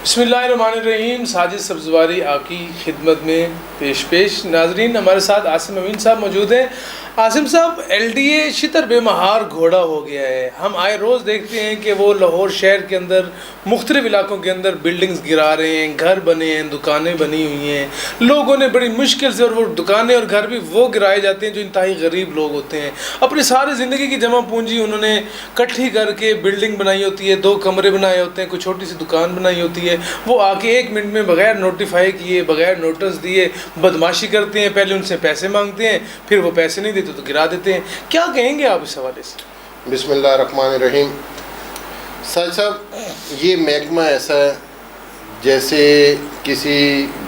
बिस्मिल्लाहिर्रहमानिर्रहीम। साजिद सब्ज़वारी आपकी खिदमत में पेश नाजरीन, हमारे साथ आसिम अमीन साहब मौजूद हैं। आसिम साहब, LDA शितर बेमहार घोड़ा हो गया है। हम आए रोज़ देखते हैं कि वो लाहौर शहर के अंदर मुख्तलिफ इलाकों के अंदर बिल्डिंग्स गिरा रहे हैं, घर बने हैं, दुकानें बनी हुई हैं, लोगों ने बड़ी मुश्किल से, और वो दुकानें और घर भी वो गिराए जाते हैं जो इंतहाई गरीब लोग होते हैं। अपनी सारी ज़िंदगी की जमा पूंजी उन्होंने इकट्ठी करके बिल्डिंग बनाई होती है, 2 कमरे बनाए होते हैं, कोई छोटी सी दुकान बनाई होती है। वो आके 1 मिनट में बगैर नोटिफाई किए, बगैर नोटिस दिए बदमाशी करते हैं। पहले उनसे पैसे मांगते हैं, फिर वो पैसे नहीं देते तो गिरा देते हैं। क्या कहेंगे आप इस हवाले से? बिस्मिल्लाहिर्रहमानिर्रहीम। सर साहब, ये महकमा ऐसा है जैसे किसी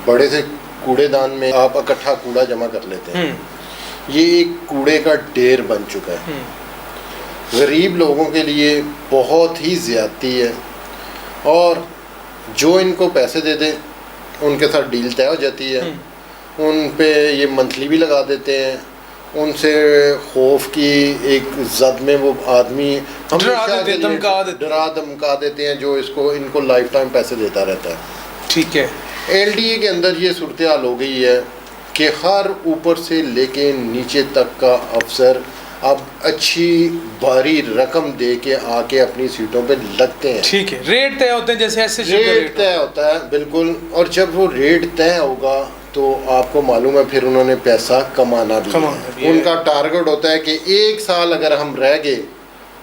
बड़े से कूड़ेदान में आप इकट्ठा कूड़ा जमा कर लेते हैं। ये एक कूड़े का ढेर बन चुका है। गरीब लोगों के लिए बहुत ही ज़्यादती है, और जो इनको पैसे दे दे उनके साथ डील तय हो जाती है। उन पे ये मंथली भी लगा देते हैं। उनसे खौफ की एक जद में वो आदमी डरा धमका देते हैं, जो इनको लाइफ टाइम पैसे देता रहता है। ठीक है। LDA के अंदर ये सूरत हाल हो गई है कि हर ऊपर से लेके नीचे तक का अफसर अब अच्छी भारी रकम दे के आके अपनी सीटों पे लगते हैं। ठीक है, रेट तय होते हैं, जैसे ऐसे रेट तय होता है, बिल्कुल। और जब वो रेट तय होगा तो आपको मालूम है फिर उन्होंने पैसा कमाना भी है। उनका टारगेट होता है कि 1 साल अगर हम रह गए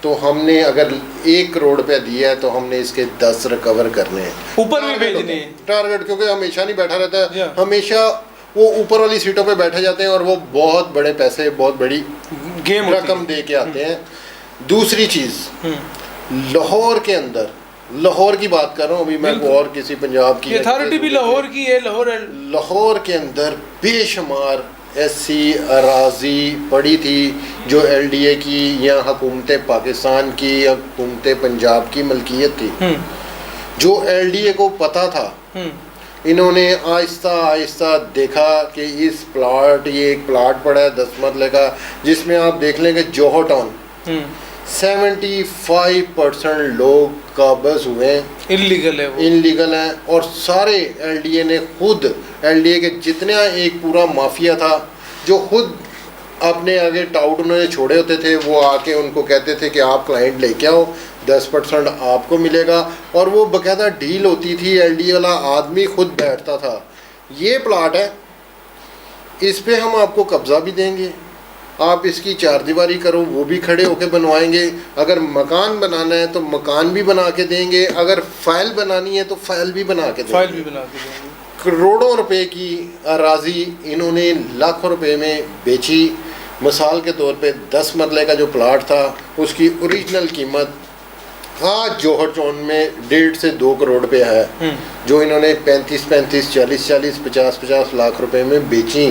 तो हमने अगर 1 करोड़ रुपया दिया है तो हमने इसके 10 रिकवर करने हैं, ऊपर भी भेजने हैं। टारगेट, क्योंकि हमेशा नहीं बैठा रहता है, हमेशा वो ऊपर वाली सीटों पे बैठे जाते हैं और वो बहुत बड़े पैसे, बहुत बड़ी गेम रकम दे के आते हैं। दूसरी चीज़, लाहौर के अंदर, लाहौर की बात कर रहा हूँ अभी मैं, और किसी पंजाब की अथॉरिटी भी लाहौर की है। लाहौर के अंदर बेशुमार ऐसी अराजी पड़ी थी जो LDA की या हुकूमत पाकिस्तान की या हुकूमत पंजाब की मलकियत थी, जो LDA को पता था। इन्होंने आहिस्ता आहिस्ता देखा कि ये एक प्लाट पड़ा है 10 मरले का, जिसमें आप देख लेंगे जोहो टाउन 75% लोग काबज हुए हैं, इनलीगल हैं। और सारे LDA ने खुद, LDA के जितना एक पूरा माफिया था जो खुद अपने आगे टाउट उन्होंने छोड़े होते थे, वो आके उनको कहते थे कि आप क्लाइंट लेके आओ, 10% आपको मिलेगा। और वो बकायदा डील होती थी, LDA वाला आदमी खुद बैठता था, ये प्लाट है, इस पे हम आपको कब्ज़ा भी देंगे, आप इसकी 4 दीवारी करो, वो भी खड़े होके बनवाएंगे। अगर मकान बनाना है तो मकान भी बना के देंगे, अगर फाइल बनानी है तो फाइल भी बना के देंगे। करोड़ों रुपए की अराजी इन्होंने लाखों रुपए में बेची। मिसाल के तौर पे 10 मरले का जो प्लाट था उसकी ओरिजिनल कीमत आज जोहर टाउन में 1.5 से 2 करोड़ रुपये है, जो इन्होंने 35-35, 40-40, 50-50 लाख रुपए में बेची।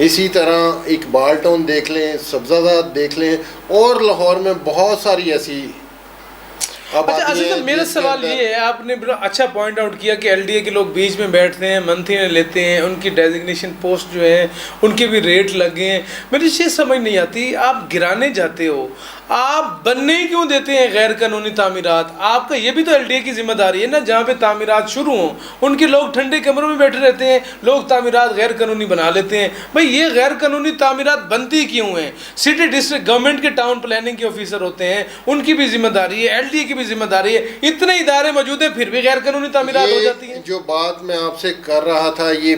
इसी तरह इकबाल टाउन देख लें, सब्जादात देख लें, और लाहौर में बहुत सारी ऐसी। अच्छा, मेरा सवाल ये है, आपने बड़ा अच्छा पॉइंट आउट किया कि LDA के लोग बीच में बैठते हैं, मंथली में लेते हैं, उनकी डेजिग्नेशन पोस्ट जो है उनके भी रेट लगे हैं। मेरी चीज़ समझ नहीं आती, आप गिराने जाते हो, आप बनने ही क्यों देते हैं गैर कानूनी तामीरात? आपका ये भी तो LDA की जिम्मेदारी है ना, जहाँ पे तामीरात शुरू हों उनके लोग ठंडे कमरों में बैठे रहते हैं, लोग तामीरात गैर कानूनी बना लेते हैं। भाई ये गैर कानूनी तामीरात बनती क्यों हैं? सिटी डिस्ट्रिक्ट गवर्नमेंट के टाउन प्लानिंग के ऑफिसर होते हैं, उनकी भी जिम्मेदारी है, LDA की भी जिम्मेदारी है। इतने इदारे मौजूद हैं फिर भी गैर कानूनी तामीरात हो जाती है। जो बात मैं आपसे कर रहा था, ये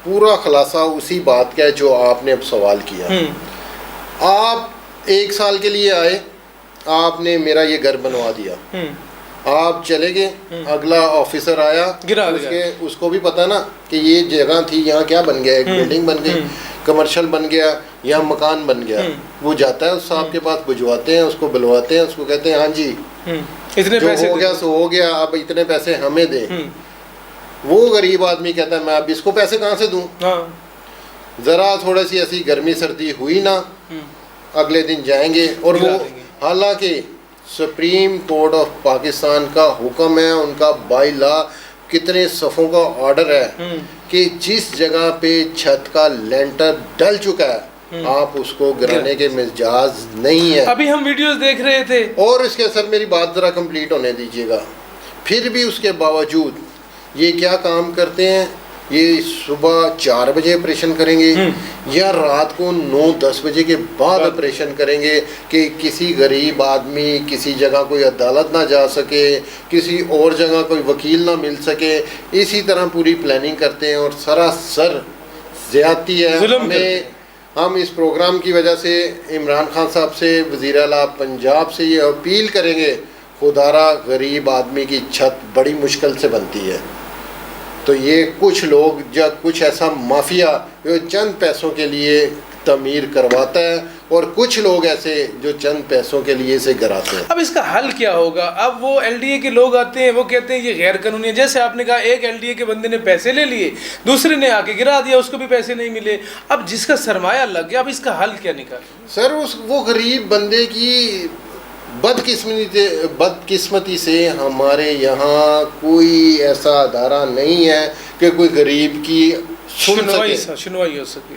पूरा खुलासा उसी बात का है जो आपने अब सवाल किया। आप 1 साल के लिए आए, आपने मेरा ये घर बनवा दिया, आप चले गए, अगला ऑफिसर आया, उसको भी पता ना कि ये जगह थी, यहाँ क्या बन गया, एक बिल्डिंग बन गई, कमर्शियल बन गया या मकान बन गया। वो जाता है उस साहब के पास, भिजवाते हैं, उसको बुलवाते हैं, उसको कहते हैं हाँ जी इतने पैसे हो गया सो हो गया, अब इतने पैसे हमें दें। वो गरीब आदमी कहता है मैं अब इसको पैसे कहाँ से दूँ? ज़रा थोड़ी सी ऐसी गर्मी सर्दी हुई ना, अगले दिन जाएंगे। और वो हालांकि सुप्रीम कोर्ट ऑफ पाकिस्तान का हुक्म है, उनका बाई लॉ कितने सफ़ों का ऑर्डर है कि जिस जगह पे छत का लेंटर डल चुका है आप उसको गिराने के मिजाज नहीं है। अभी हम वीडियोस देख रहे थे। और इसके सर मेरी बात ज़रा कंप्लीट होने दीजिएगा। फिर भी उसके बावजूद ये क्या काम करते हैं, ये सुबह 4 बजे ऑपरेशन करेंगे या रात को 9-10 बजे के बाद ऑपरेशन करेंगे कि किसी गरीब आदमी किसी जगह कोई अदालत ना जा सके, किसी और जगह कोई वकील ना मिल सके। इसी तरह पूरी प्लानिंग करते हैं और सरासर ज़्यादती है। हम इस प्रोग्राम की वजह से इमरान खान साहब से, वज़ीर आला पंजाब से ये अपील करेंगे, खुदारा गरीब आदमी की छत बड़ी मुश्किल से बनती है। तो ये कुछ लोग या कुछ ऐसा माफिया जो चंद पैसों के लिए तमीर करवाता है और कुछ लोग ऐसे जो चंद पैसों के लिए इसे गिराते हैं। अब इसका हल क्या होगा? अब वो एलडीए के लोग आते हैं, वो कहते हैं ये गैर कानूनी है। जैसे आपने कहा, एक एलडीए के बंदे ने पैसे ले लिए, दूसरे ने आके गिरा दिया, उसको भी पैसे नहीं मिले। अब जिसका सरमाया लग गया, अब इसका हल क्या निकालें? सर वो गरीब बंदे की बदकिस्मती से हमारे यहाँ कोई ऐसा अदारा नहीं है कि कोई गरीब की सुनवाई हो सके।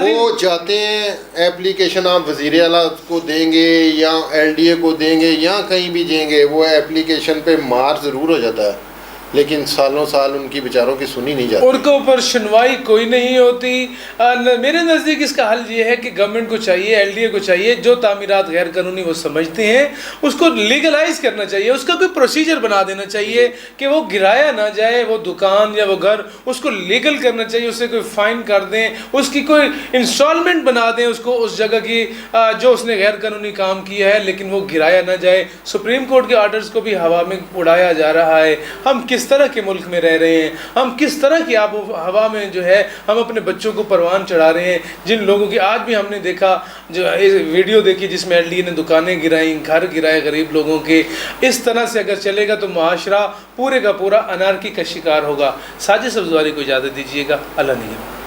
वो जाते हैं, एप्लीकेशन आप वज़ीर आला को देंगे या एलडीए को देंगे या कहीं भी देंगे, वो एप्लीकेशन पे मार ज़रूर हो जाता है, लेकिन सालों साल उनकी बेचारों की सुनी नहीं जाती, उनके ऊपर सुनवाई कोई नहीं होती। मेरे नज़दीक इसका हल ये है कि गवर्नमेंट को चाहिए, एलडीए को चाहिए, जो तामीरात गैर कानूनी वो समझते हैं उसको लीगलाइज करना चाहिए, उसका कोई प्रोसीजर बना देना चाहिए कि वो गिराया ना जाए, वो दुकान या वो घर, उसको लीगल करना चाहिए, उससे कोई फ़ाइन कर दें, उसकी कोई इंस्टॉलमेंट बना दें उसको, उस जगह की जो उसने गैर कानूनी काम किया है, लेकिन वो गिराया ना जाए। सुप्रीम कोर्ट के आर्डर्स को भी हवा में उड़ाया जा रहा है। हम किस तरह के मुल्क में रह रहे हैं, हम किस तरह की आबो हवा में जो है हम अपने बच्चों को परवान चढ़ा रहे हैं। जिन लोगों की आज भी हमने देखा, जो वीडियो देखी जिसमें एलडीए ने दुकानें गिराई, घर गिराए गरीब लोगों के, इस तरह से अगर चलेगा तो मुआशरा पूरे का पूरा अनारकी का शिकार होगा। साजिद सब्ज़वारी को इजाज़त दीजिएगा। अल्लाह निगहबान।